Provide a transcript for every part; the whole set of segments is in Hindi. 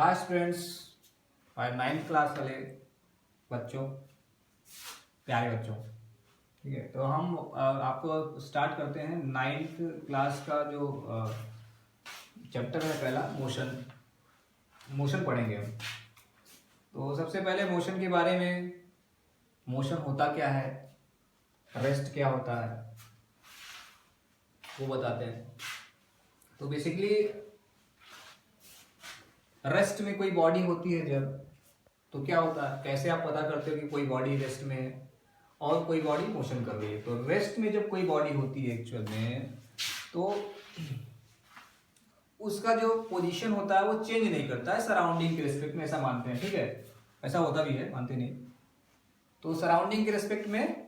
हाय स्टूडेंट्स और 9th क्लास वाले बच्चों, प्यारे बच्चों। ठीक है, तो हम आपको स्टार्ट करते हैं 9th क्लास का जो चैप्टर है पहला मोशन पढ़ेंगे हम। तो सबसे पहले मोशन के बारे में, मोशन होता क्या है, रेस्ट क्या होता है, वो बताते हैं। तो बेसिकली रेस्ट में कोई बॉडी होती है जब, तो क्या होता है, कैसे आप पता करते हो कि कोई बॉडी रेस्ट में है और कोई बॉडी मोशन कर रही है। तो रेस्ट में जब कोई बॉडी होती है एक्चुअल में, तो उसका जो पोजीशन होता है वो चेंज नहीं करता है सराउंडिंग के रिस्पेक्ट में, ऐसा मानते हैं। ठीक है, ऐसा होता भी है, मानते नहीं। तो सराउंडिंग के रिस्पेक्ट में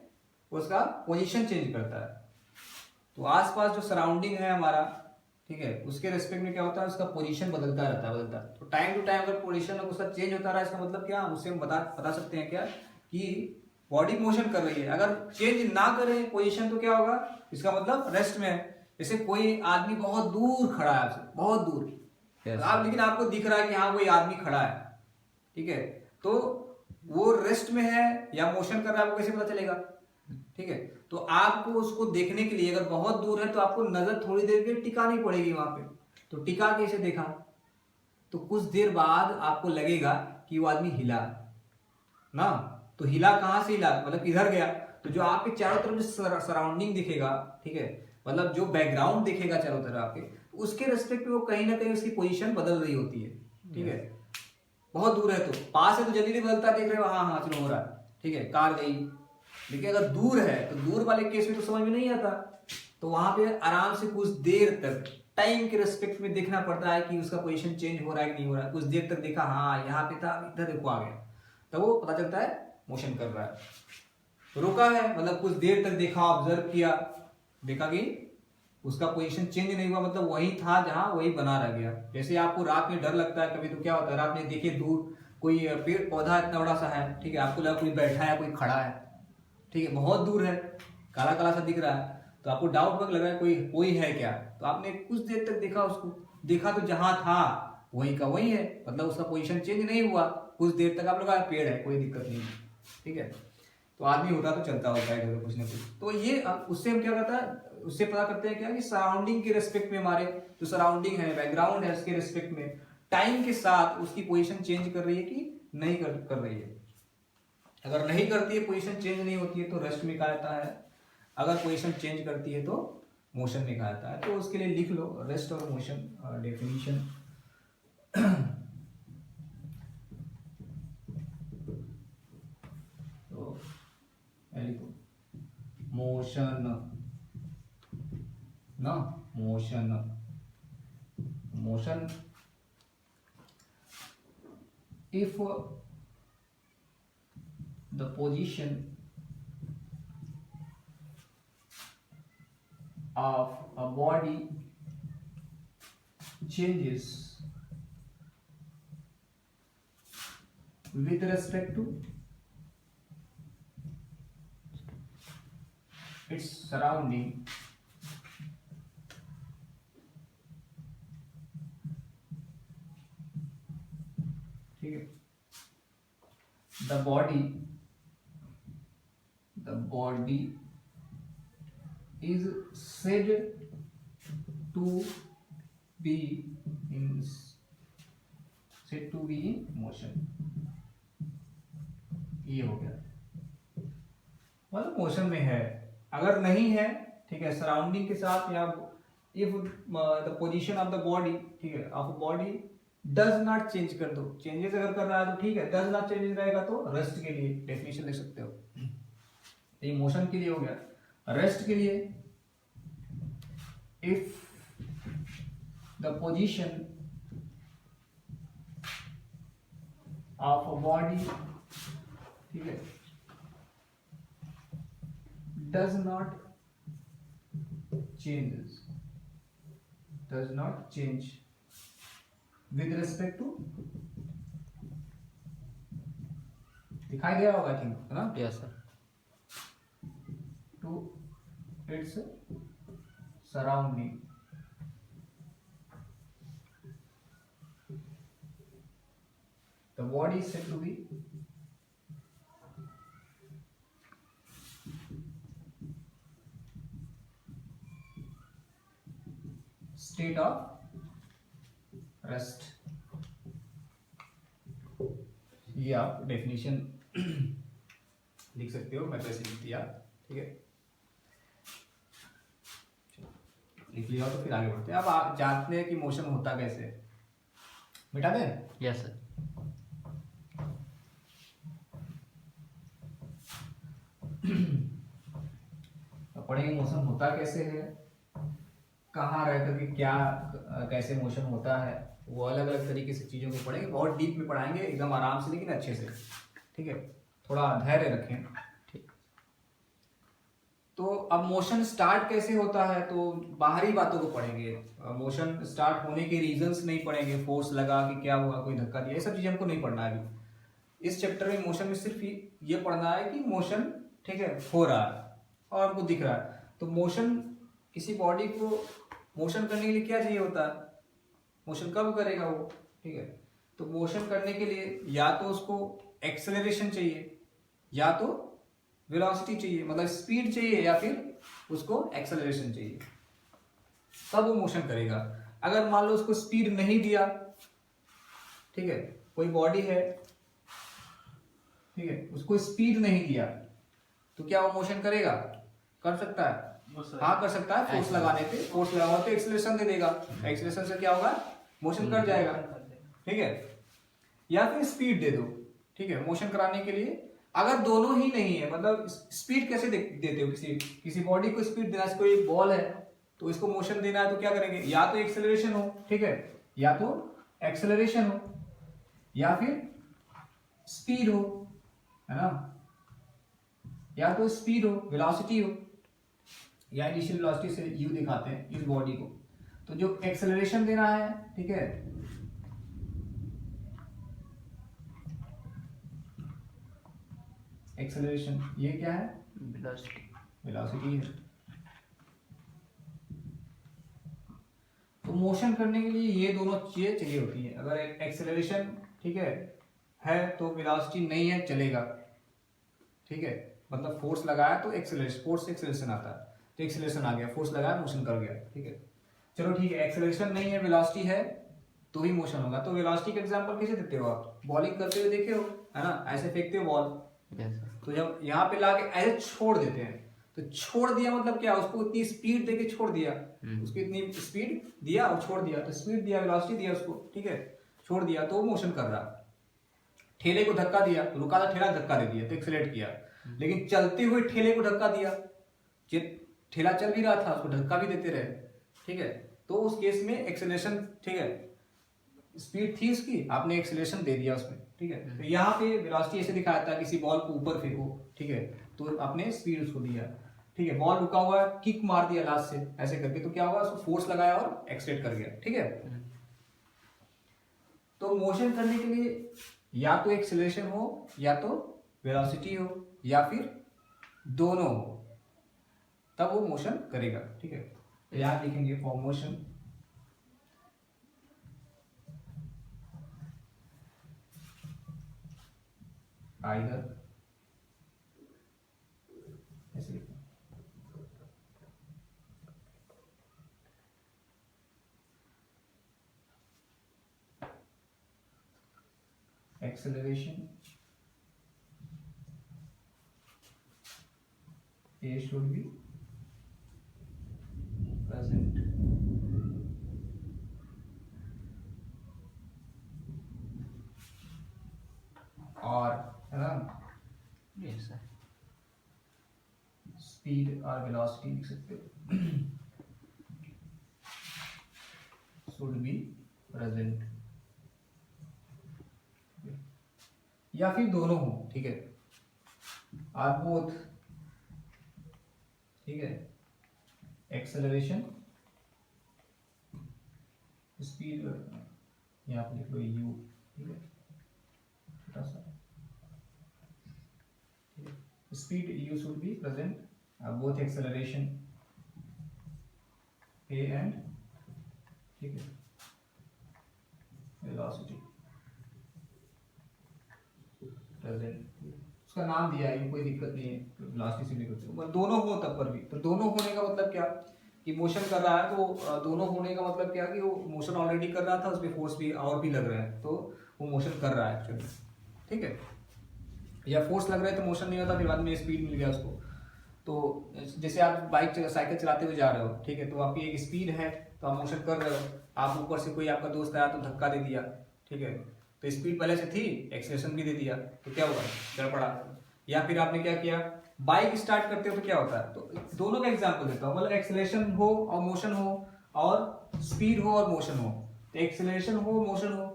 उसका पोजीशन चेंज करता है। तो आसपास जो सराउंडिंग है हमारा, ठीक है, उसके रेस्पेक्ट में क्या होता है, उसका पोजीशन बदलता रहता है, बदलता है। तो टाइम टू टाइम अगर पोजीशन उसका चेंज होता रहा, इसका मतलब क्या, उससे हम बता सकते हैं क्या कि बॉडी मोशन कर रही है। अगर चेंज ना करे पोजीशन तो क्या होगा, इसका मतलब रेस्ट में है। जैसे कोई आदमी बहुत दूर खड़ा है आपसे, बहुत दूर, आप लेकिन आपको दिख रहा है कि हाँ कोई आदमी खड़ा है, ठीक है, तो वो रेस्ट में है या मोशन कर रहा है, आपको कैसे पता चलेगा। ठीक है, तो आपको उसको देखने के लिए अगर बहुत दूर है तो आपको नजर थोड़ी देर के लिए टिकानी पड़ेगी वहां पे। तो टिका कैसे देखा, तो कुछ देर बाद आपको लगेगा कि वो आदमी हिला ना। तो हिला कहां से हिला, मतलब किधर गया। तो जो आपके चारों तरफ जो सराउंडिंग दिखेगा, ठीक है, मतलब जो बैकग्राउंड दिखेगा चारों तरफ आपके, तो उसके रेस्पेक्ट में वो कहीं ना कहीं उसकी पोजीशन बदल रही होती है। ठीक है, बहुत दूर है तो, पास है तो जल्दी नहीं बदलता, देख रहे हो हाँ हाँ चलो हो रहा है, ठीक है, कार गई। लेकिन अगर दूर है तो दूर वाले केस में तो समझ में नहीं आता, तो वहां पे आराम से कुछ देर तक टाइम के रेस्पेक्ट में देखना पड़ता है कि उसका पोजीशन चेंज हो रहा है कि नहीं हो रहा है। कुछ देर तक देखा, हाँ यहाँ पे था, इधर देखो आ गया, तब वो पता चलता है मोशन कर रहा है। रुका है मतलब कुछ देर तक देखा, ऑब्जर्व किया, देखा कि उसका पोजीशन चेंज नहीं हुआ, मतलब वही था जहां वही बना रह गया। जैसे आपको रात में डर लगता है कभी, तो क्या होता है, रात में देखिए दूर कोई पेड़ पौधा इतना बड़ा सा है, ठीक है, आपको लगा कोई बैठा है कोई खड़ा है, ठीक है, बहुत दूर है, काला काला सा दिख रहा है, तो आपको डाउट लग रहा है कोई कोई है क्या। तो आपने कुछ देर तक देखा उसको, देखा तो जहां था वही का वही है, मतलब उसका पोजीशन चेंज नहीं हुआ। कुछ देर तक आप लगा पेड़ है, कोई दिक्कत नहीं, ठीक है। तो आदमी होता तो चलता होता है कुछ ना कुछ। तो ये उससे हम क्या करता है, उससे पता करते हैं क्या कि सराउंडिंग के रेस्पेक्ट में, हमारे जो सराउंडिंग है, बैकग्राउंड है, उसके रेस्पेक्ट में टाइम के साथ उसकी पोजीशन चेंज कर रही है कि नहीं कर रही है। अगर नहीं करती है, पोजीशन चेंज नहीं होती है, तो रेस्ट में कहा जाता है। अगर पोजीशन चेंज करती है तो मोशन में कहा जाता है। तो उसके लिए लिख लो रेस्ट और मोशन डेफिनेशन। तो लिखो मोशन ना, motion if the position of a body changes with respect to its surrounding, ठीक है, the body is said to be in motion। ये हो गया, मतलब मोशन में है। अगर नहीं है, ठीक है, सराउंडिंग के साथ, या if the position of the body, ठीक है, of body does not change, कर दो, चेंजेस अगर कर रहा है तो ठीक है, डज नॉट चेंज रहेगा तो रेस्ट के लिए डेफिनेशन लिख सकते हो। ये मोशन के लिए हो गया। रेस्ट के लिए, if the position of a body, ठीक है, does not change with respect to, दिखाई दे रहा होगा थिंक, है ना, yes sir, to its surrounding. The body is said to be state of rest. ये आप डेफिनेशन लिख सकते हो, मैं वैसे लिख दिया, ठीक है, लिख लिया तो फिर आगे बढ़ते हैं। अब आप जानते हैं कि मोशन होता कैसे, मिटा दें? Yes sir. पढ़ेंगे मोशन होता कैसे है, कहाँ रह करके क्या कैसे मोशन होता है, वो अलग अलग तरीके से चीज़ों को पढ़ेंगे, बहुत डीप में पढ़ाएंगे, एकदम आराम से लेकिन अच्छे से, ठीक है, थोड़ा धैर्य रखें। ठीक। तो अब मोशन स्टार्ट कैसे होता है, तो बाहरी बातों को पढ़ेंगे, मोशन स्टार्ट होने के रीजंस नहीं पढ़ेंगे, फोर्स लगा कि क्या हुआ, कोई धक्का दिया, ये सब चीज़ें हमको नहीं पढ़ना है अभी इस चैप्टर में। मोशन में सिर्फ ये पढ़ना है कि मोशन, ठीक है, हो रहा है और हमको दिख रहा है। तो मोशन, किसी बॉडी को मोशन करने के लिए क्या चाहिए होता है, मोशन कब करेगा वो, ठीक है। तो मोशन करने के लिए या तो उसको एक्सेलरेशन चाहिए या तो वेलोसिटी चाहिए, मतलब स्पीड चाहिए या फिर उसको एक्सेलरेशन चाहिए, तब वो मोशन करेगा। अगर मान लो उसको स्पीड नहीं दिया, ठीक है, कोई बॉडी है, ठीक है, उसको स्पीड नहीं दिया तो क्या वो मोशन करेगा? कर सकता है? हाँ कर सकता है, फोर्स लगाने पे, फोर्स लगाओ तो एक्सेलरेशन दे देगा, एक्सेलरेशन से क्या होगा, मोशन कर जाएगा, ठीक है। या फिर स्पीड दे दो, ठीक है, मोशन कराने के लिए। अगर दोनों ही नहीं है, मतलब स्पीड कैसे देते हो, किसी बॉडी को स्पीड देना, कोई बॉल है तो इसको मोशन देना है तो क्या करेंगे, या तो एक्सेलरेशन हो, ठीक है, या तो एक्सेलरेशन हो या फिर स्पीड हो, है ना, या तो स्पीड हो, वेलोसिटी हो, या इनिशियल वेलोसिटी से यू दिखाते हैं इस बॉडी को। तो जो एक्सेलरेशन देना है, ठीक है, एक्सेलरेशन, ये क्या है, वेलोसिटी, वेलोसिटी है। तो मोशन करने के लिए ये दोनों चीजें चाहिए होती है। अगर एक्सेलरेशन, ठीक है तो वेलोसिटी नहीं है, चलेगा, ठीक है, मतलब फोर्स लगाया तो एक्सेलरेशन, फोर्स से एक्सेलरेशन आता है, तो एक्सेलरेशन आ गया, फोर्स लगाया मोशन कर गया, ठीक है। चलो ठीक है, एक्सेलरेशन नहीं है, वेलोसिटी है तो ही मोशन होगा। तो वेलोसिटी का एग्जांपल कैसे देते हो आप, बॉलिंग करते हुए देखे हो, है ना, ऐसे फेंकते हो बॉल, तो जब यहाँ पे लाके ऐसे छोड़ देते हैं, तो छोड़ दिया मतलब क्या, उसको इतनी स्पीड देके छोड़ दिया, उसकी इतनी स्पीड दिया और छोड़ दिया, तो स्पीड दिया, वेलोसिटी दिया उसको, ठीक है, छोड़ दिया तो वो मोशन कर रहा। ठेले को धक्का दिया, रुका था ठेला, धक्का दे दिया तो एक्सेलरेट किया। लेकिन चलते हुए ठेले को धक्का दिया, ठेला चल भी रहा था, उसको धक्का भी देते रहे, ठीक है, तो उस केस में एक्सेलरेशन, ठीक है, स्पीड थी उसकी, आपने एक्सेलरेशन दे दिया उसमें, ठीक है। तो यहाँ पे वेलोसिटी ऐसे दिखाया था, किसी बॉल को ऊपर फेंको, ठीक है, तो आपने स्पीड उसको दिया, ठीक है, बॉल रुका हुआ है, किक मार दिया लास्ट से ऐसे करके, तो क्या होगा, उसको फोर्स लगाया और एक्सलेट कर गया, ठीक है। तो मोशन करने के लिए या तो एक्सेलरेशन हो या तो वेलोसिटी हो या फिर दोनों हो, तब वो मोशन करेगा, ठीक है। तो यहाँ लिखेंगे फॉर मोशन, आइदर, ऐसे लिखना, acceleration A should be present और, है ना, यस सर, स्पीड और वेलोसिटी लिख सकते हो, should be present, या फिर दोनों हो, ठीक है, आर बोथ, ठीक है, एक्सेलरेशन, स्पीड, यहाँ पे लिख लो यू, ठीक है, छोटा सा, ठीक है, speed you should be present, both acceleration A and, ठीक है, वेलोसिटी, प्रेजेंट, उसका नाम दिया है, कोई दिक्कत नहीं है, वेलोसिटी से भी कुछ दोनों हो तब पर भी। तो दोनों होने का मतलब क्या कि मोशन कर रहा है, तो दोनों होने का मतलब क्या कि वो मोशन ऑलरेडी कर रहा था, उसमें फोर्स भी और भी लग रहा है, तो वो मोशन कर रहा है एक्चुअली, ठीक है। या फोर्स लग रहा है तो मोशन नहीं होता, फिर बाद में स्पीड मिल गया उसको। तो जैसे आप बाइक साइकिल चलाते हुए जा रहे हो, ठीक है, तो आपकी एक स्पीड है, तो आप मोशन कर रहे हो, आप ऊपर से कोई आपका दोस्त आया तो धक्का दे दिया, ठीक है, तो स्पीड पहले से थी, एक्सेलरेशन भी दे दिया, तो क्या होगा, गड़बड़ा। या फिर आपने क्या किया, बाइक स्टार्ट करते हो तो क्या होता है, तो दोनों का एग्जांपल देता हूँ, मतलब एक्सेलरेशन हो और मोशन हो, और स्पीड हो और मोशन हो। तो एक्सेलरेशन हो मोशन हो,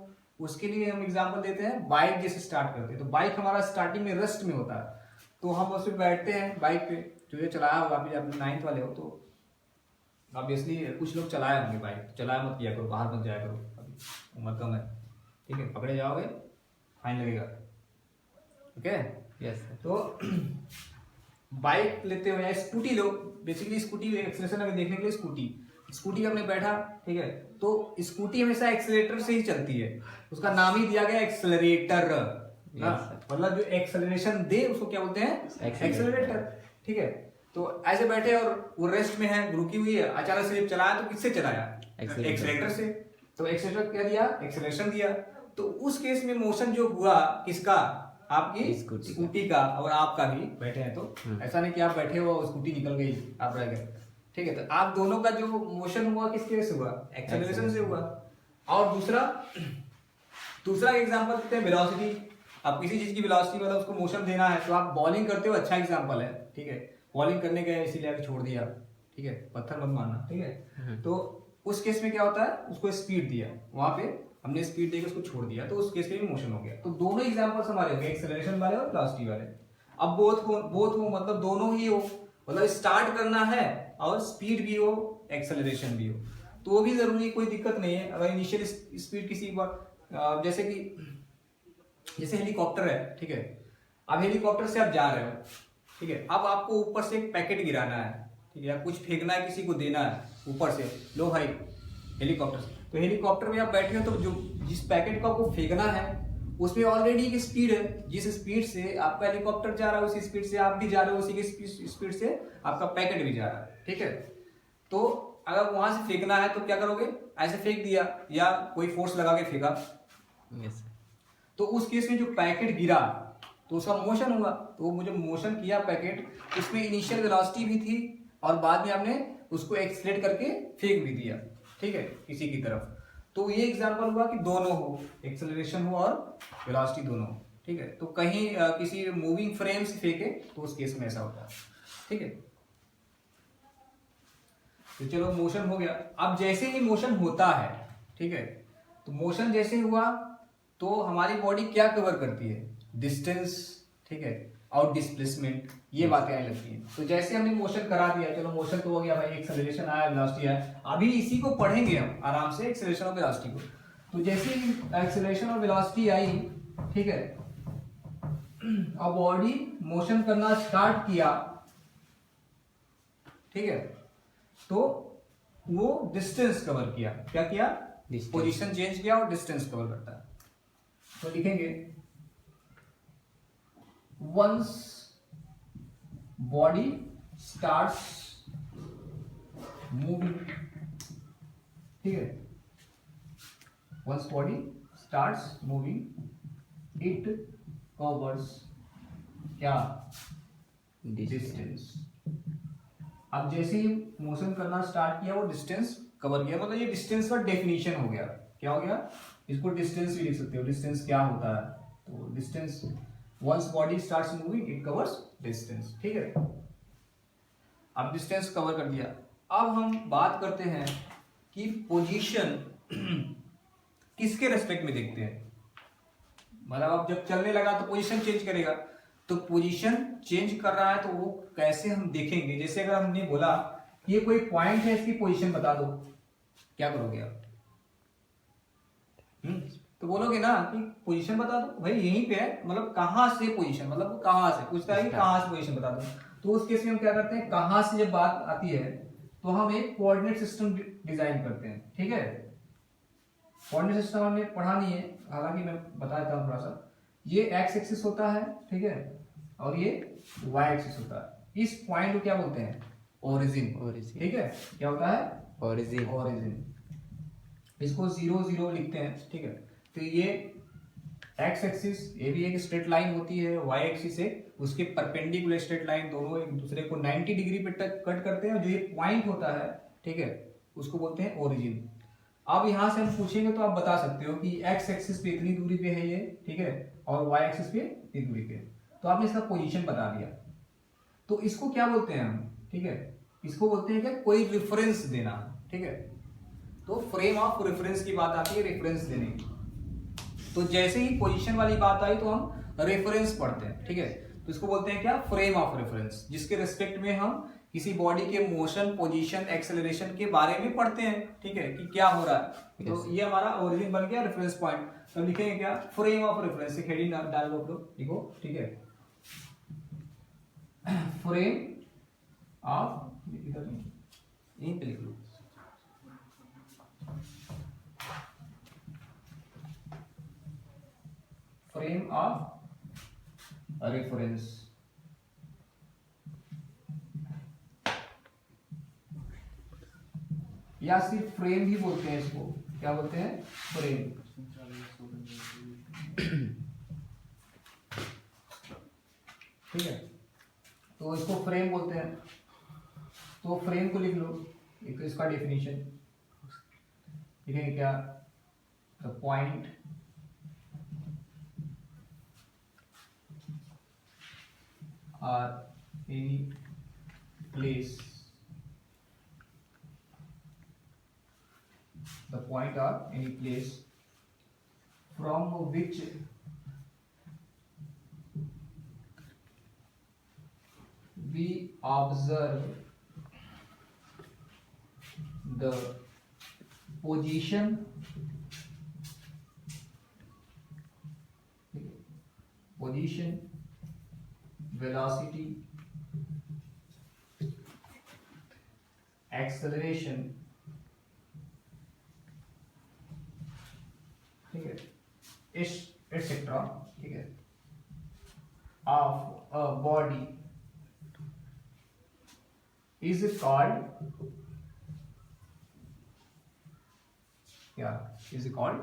उसके लिए हम एग्जांपल देते हैं बाइक जैसे स्टार्ट करते हैं। तो बाइक हमारा स्टार्टिंग में रेस्ट में होता है, तो हम उस पर बैठते हैं बाइक पे, जो ये चलाया होगा, अभी आप 9th वाले हो तो ऑब्वियसली कुछ लोग चलाए होंगे बाइक, चलाया मत किया करो, बाहर मत जाया करो, अभी उम्र कम है, ठीक है, पकड़े जाओगे फाइन लगेगा, ठीक है। Yes sir. तो बाइक लेते हो या स्कूटी लो, बेसिकली स्कूटी एक्सेलरेशन अगर देखने के लिए स्कूटी आपने बैठा, ठीक है, तो स्कूटी हमेशा एक्सेलेरेटर से ही चलती है, उसका नाम ही दिया गया एक्सेलरेटर ना, मतलब जो एक्सेलरेशन दे उसको क्या बोलते हैं, एक्सेलरेटर, ठीक है। तो ऐसे बैठे और वो रेस्ट में है, रुकी हुई है, अचानक से चलाया तो किससे चलाया, एक्सेलरेटर से, तो एक्सेलरेटर क्या दिया, एक्सेलरेशन दिया। तो उस केस में मोशन जो हुआ किसका, आपकी स्कूटी का, और आपका भी बैठे हैं, तो ऐसा नहीं कि आप बैठे हो स्कूटी निकल गई आप रह गए, ठीक है। तो आप दोनों का जो मोशन हुआ किसके से हुआ, एक्सेलरेशन से हुआ। और दूसरा एग्जांपल देते हैं वेलोसिटी। आप किसी चीज की वेलोसिटी मतलब उसको मोशन देना है, तो आप बॉलिंग करते हो, अच्छा एग्जांपल है, ठीक है, बॉलिंग करने गए इसीलिए आप छोड़ दिया, ठीक है, पत्थर मत मारना, ठीक है। तो उस केस में क्या होता है, उसको स्पीड दिया, वहां पे हमने स्पीड देकर उसको छोड़ दिया, तो उस केस में भी मोशन हो गया। तो दोनों एग्जांपल्स हमारे हो गए, एक्सेलरेशन वाले और वेलोसिटी वाले। अब बोथ हो मतलब दोनों ही हो, मतलब स्टार्ट करना है और स्पीड भी हो, एक्सेलरेशन भी हो, तो वो भी जरूरी, कोई दिक्कत नहीं है। अगर इनिशियल स्पीड किसी बार जैसे हेलीकॉप्टर है, ठीक है, अब हेलीकॉप्टर से आप जा रहे हो, ठीक है, अब आपको ऊपर से एक पैकेट गिराना है, ठीक है, या कुछ फेंकना है, किसी को देना है ऊपर से, लो भाई हेलीकॉप्टर से। तो हेलीकॉप्टर में आप बैठे हो, तो जो जिस पैकेट को आपको फेंकना है उसमें ऑलरेडी एक स्पीड है, जिस स्पीड से आपका हेलीकॉप्टर जा रहा है उसी स्पीड से आप भी जा रहे हो, उसी की स्पीड से आपका पैकेट भी जा रहा है, ठीक है। तो अगर वहां से फेंकना है तो क्या करोगे, ऐसे फेंक दिया या कोई फोर्स लगा के फेंका, तो उस केस में जो पैकेट गिरा तो उसका मोशन हुआ, तो वो जो मोशन किया पैकेट, उसमें इनिशियल वेलोसिटी भी थी और बाद में आपने उसको एक्सलेट करके फेंक भी दिया, ठीक है, किसी की तरफ। तो ये एग्जांपल हुआ कि दोनों हो, एक्सेलरेशन हो और वेलोसिटी दोनों हो, ठीक है। तो कहीं किसी मूविंग फ्रेम से फेंके तो उस केस में ऐसा होता है, ठीक है। तो चलो मोशन हो गया। अब जैसे ही मोशन होता है, ठीक है, तो मोशन जैसे हुआ तो हमारी बॉडी क्या कवर करती है, डिस्टेंस, ठीक है, और डिस्प्लेसमेंट, ये बातें आने लगती हैं। तो जैसे हमने मोशन करा दिया, चलो मोशन तो हो गया भाई, एक्सेलरेशन आया, वेलोसिटी आया, अभी इसी को पढ़ेंगे हम आराम से, एक्सेलरेशन और वेलोसिटी को। तो जैसे ही एक्सेलरेशन और वेलोसिटी आई, ठीक है, अब बॉडी मोशन करना स्टार्ट किया, ठीक है, तो वो डिस्टेंस कवर किया, क्या किया, पोजीशन चेंज किया और डिस्टेंस कवर करता है। तो लिखेंगे once body starts moving, ठीक है, once body starts moving it covers क्या, डिस्टेंस। अब जैसे ही मोशन करना स्टार्ट किया वो डिस्टेंस कवर किया, मतलब ये डिस्टेंस का डेफिनेशन हो गया, क्या हो गया, इसको डिस्टेंस भी लिख सकते हो, डिस्टेंस क्या होता है, तो distance once body starts moving it covers distance, ठीक है। अब डिस्टेंस कवर कर दिया। अब हम बात करते हैं कि पोजीशन किसके रेस्पेक्ट में देखते हैं, मतलब अब जब चलने लगा तो पोजीशन चेंज करेगा, तो पोजीशन चेंज कर रहा है तो वो कैसे हम देखेंगे। जैसे अगर हमने बोला ये कोई पॉइंट है, इसकी पोजीशन बता दो, क्या करोगे आप, तो बोलोगे ना कि पोजीशन बता दो भाई, यहीं पे है, मतलब कहां से पोजीशन, मतलब कहां से पूछता है कि कहां से पोजीशन बता दो। तो उस केस में हम क्या करते हैं, कहां से जब बात आती है तो हम एक कोऑर्डिनेट सिस्टम डिजाइन करते हैं, ठीक है। कोऑर्डिनेट सिस्टम हमने पढ़ा नहीं है, हालांकि मैं बता देता हूं थोड़ा सा। ये एक्स एक्सिस होता है, ठीक है, और ये वाई एक्सिस होता है। इस पॉइंट को क्या बोलते हैं? ओरिजिन। ओरिजिन। ठीक है, क्या होता है? ओरिजिन। ओरिजिन। इसको 0 0 लिखते हैं, ठीक है। तो ये एक्स एक्सिस, ये भी एक स्ट्रेट लाइन होती है, वाई एक्सिस से उसके परपेंडिकुलर स्ट्रेट लाइन, दोनों एक दूसरे को 90 डिग्री पे कट करते हैं। जो ये पॉइंट होता है, ठीक है, उसको बोलते हैं ओरिजिन। अब यहां से हम पूछेंगे तो आप बता सकते हो कि एक्स एक्सिस पे इतनी दूरी पे है ये, ठीक है, और वाई एक्सिस पे इतनी दूरी पे, तो आपने इसका पोजीशन बता दिया। तो इसको क्या बोलते हैं हम? ठीक है, इसको बोलते हैं क्या? कोई रेफरेंस देना, ठीक है। तो फ्रेम ऑफ रेफरेंस की बात आती है, रेफरेंस देने की। तो जैसे ही पोजीशन वाली बात आई तो हम रेफरेंस पढ़ते हैं, ठीक है। तो इसको बोलते हैं क्या? फ्रेम ऑफ रेफरेंस, जिसके रिस्पेक्ट में हम किसी बॉडी के मोशन, पोजीशन, एक्सेलरेशन के बारे में पढ़ते हैं, ठीक है, कि क्या हो रहा है। तो ये हमारा ओरिजिन बन गया, रेफरेंस पॉइंट। तो लिखेंगे क्या? Frame of reference. हेडिंग डाल लो, लिखो, ठीक है, फ्रेम ऑफ, इधर नहीं, यहीं पे लिख लो, फ्रेम ऑफ रेफरेंस। या सिर्फ फ्रेम भी बोलते हैं इसको, क्या बोलते हैं? फ्रेम। ठीक है, तो इसको फ्रेम बोलते हैं। तो फ्रेम को लिख लो, एक इसका डेफिनेशन लिखेंगे क्या? The point or any place, the point or any place from which we observe the position, velocity, acceleration, ठीक है, एटसेट्रा, ठीक है, of a body is called क्या? Is called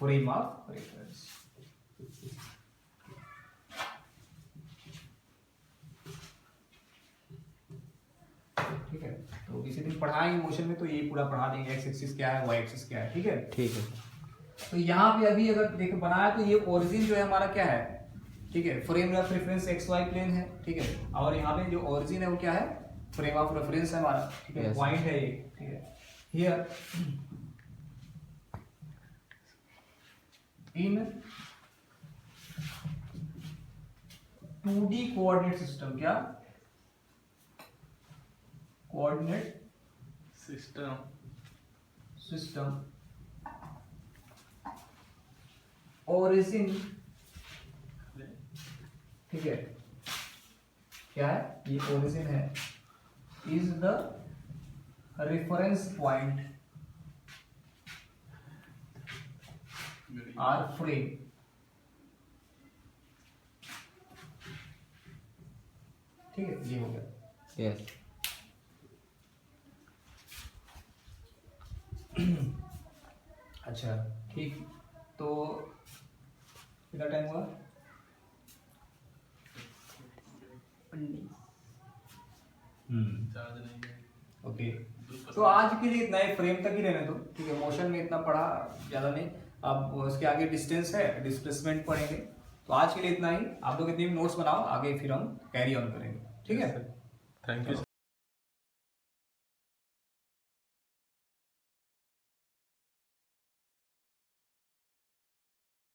frame of reference. ठीक है, तो किसी दिन पढ़ाएंगे मोशन में तो ये पूरा पढ़ा देंगे, एक्स एक्सिस क्या है, वाई एक्सिस क्या है, ठीक है। ठीक है। तो यहाँ पे अभी अगर देख बनाया तो ये ओरिजिन जो है हमारा क्या है? ठीक है, frame of reference X Y plane है, ठीक है, और यहाँ पे जो ओरिजिन है वो क्या है? फ्रेम ऑफ रेफरेंस है हमारा, ठीक है, पॉइंट है ये, ठीक है। Here in 2D coordinate system, क्या कोऑर्डिनेट सिस्टम, ओरिजिन, ठीक है, क्या है? ये ओरिजिन है, is the reference point or frame. ठीक है, ये हो गया। यस। अच्छा, ठीक, तो कितना टाइम हुआ? ओके, तो आज के लिए इतना ही, फ्रेम तक ही रहने दो, ठीक है। मोशन में इतना पढ़ा, ज़्यादा नहीं। अब उसके आगे डिस्टेंस है, डिस्प्लेसमेंट पढ़ेंगे। तो आज के लिए इतना ही। आप लोग इतने नोट्स बनाओ, आगे फिर हम कैरी ऑन करेंगे, ठीक है। Thank you.